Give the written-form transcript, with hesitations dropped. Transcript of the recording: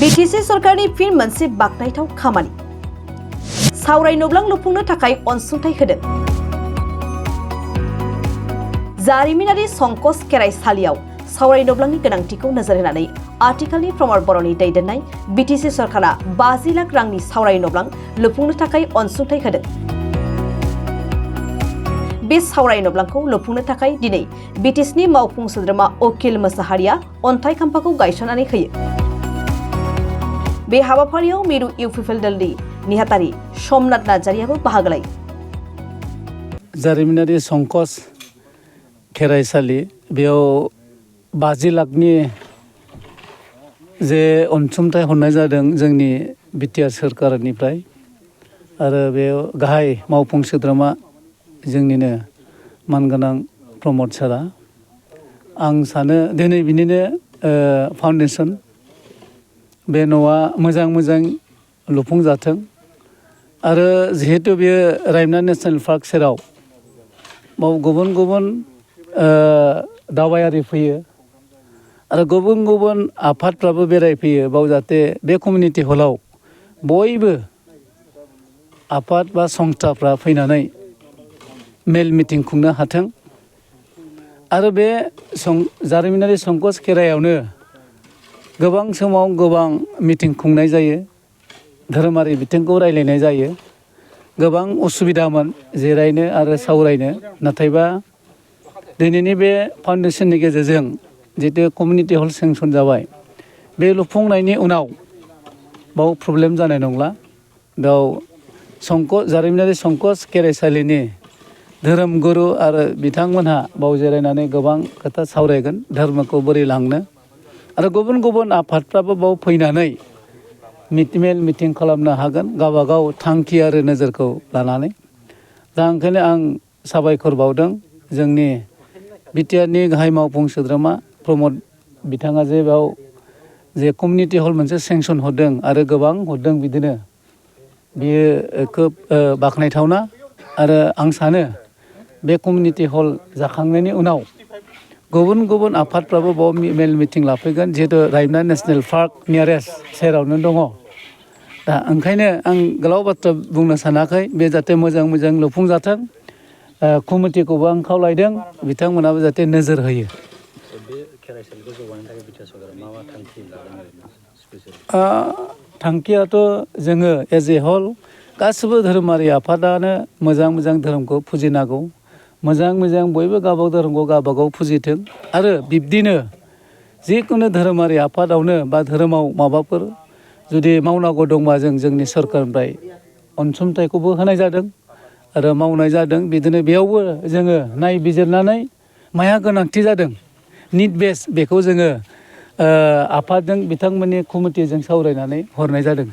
BTC सरकारनि फिन मोनसे बाखनायथाव खामानि सावराय नब्लां लुफुंनो थाखाय अनसुंथाइ होदों। जारिमिनारि संकस खेराइसालियाव सावराय नब्लांनि गोनांथिखौ नोजोर होनानै आथिखालनि प्रमद बर'नि दैदेननाय BTC सरकारा 50 लाख रांनि सावराय नब्लां लुफुंनो थाखाय अनसुंथाइ होदों। बे सावराय नब्लांखौ लुफुंनो थाखाय दिनै BTCनि मावफुं सोद्रोमा अखिल मोसाहारिया अन्थाइ खाम्फाखौ गायसननानै होयो। बे हाबाफारियाव मिरु इउपिपिएल दलनि नेहाथारि समनाथ नार्जारियाबो बाहागो लायो। जारिमिनारि संकस खेराइसालि बेयाव 50 लाखनि जे अनसुंथाइ हरनाय जादों जोंनि बिटिआर सोरखारनिफ्राय आरो बेयाव गाहाय मावफुं सोद्रोमा जोंनिनो मानगोनां प्रमद सारा। आं सानो दिनै बिनिनो फाउन्डेसन बे न'आ मोजां लुफुंजाथों आरो जिहेतु बेयो रायमना नेशनेल पार्क सेराव बाव गुबुन दावबायारि फैयो आरो गुबुन आफादफ्राबो बेरायफैयो बाव जाहाथे बे कमिउनिटि हलाव बयबो आफाद बा संस्थाफ्रा फैनानै मेल मिटिं खुंनो हाथों आरो बे जारिमिनारि संकस खेराइयावनो गोबां समाव गोबां मिटिं खुंनाय जायो, धोरोमारि बिथिंखौ रायलायनाय जायो। गोबां उसुबिदामोन जिरायनो आरो सावरायनो, नाथायबा दिनैनि बे फाउन्डेसननि गेजेरजों जितु कमिउनिटि हल सेंसन जाबाय, बे लुफुंनायनि उनाव बाव प्रब्लेम जानाय नंला। बेयाव जारिमिनारि संकस खेराइसालिनि धोरोम गुरु आरो बिथांमोनहा बाव जिरायनानै गोबां खोथा सावरायगोन धर्मखौ बोरै लांनो आरो गुबुन आफादफ्राबो बाव फैनानै मेल मिटिं खालामनो हागोन गावबागाव थांखि आरो नोजोरखौ लानानै। दा ओंखायनो आं साबायखर बावदों जोंनि बिटिआरनि गाहाय मावफुं सोद्रोमा प्रमद बिथाङा जे बेयाव जे कमिउनिटि हल मोनसे सेंसन हरदों आरो गोबां हरदों, बिदिनो बियो खोब बाख्नायथावना। आरो आं सानो बे कमिउनिटि हल जाखांनायनि उनाव गुबुन आफादफ्राबो बाव मेल मिटिं लाफैगोन, जिहेतु रायमना नेशनेल पार्क नियारेस्ट सेरावनो दङ। दा ओंखायनो आं गोलाव बाथ्रा बुंनो सानाखै, बे जाहाथे मोजां लुफुंजाथों। कमिटिखौबो आं खावलायदों बिथांमोनाबो जाहाथे नोजोर होयो। बे खेराइसालिखौ जौगाहोनो थाखाय बिटिआर सरकारा मा थांखि लादों? थांखियाथ' जोङो एज ए हल गासिबो धोरोमारि आफादानो मोजां धोरोमखौ फुजिनांगौ। मोजां बयबो गावबागाव धोरोमखौ गावबागाव फुजिथों आरो बिब्दिनो जिखुनु धोरोमारि आफादावनो बा धोरोमाव माबाफोर जुदि मावनांगौ दंबा जोंनि सरकारनिफ्राय अनसुंथाइखौबो होनाय जादों आरो मावनाय जादों। बिदिनो बेयावबो जोङो नायबिजिरनानै माया गोनांथि जादों निड बेस बेखौ जोङो आफादजों बिथांमोननि कमिटिजों सावरायनानै हरनाय जादों।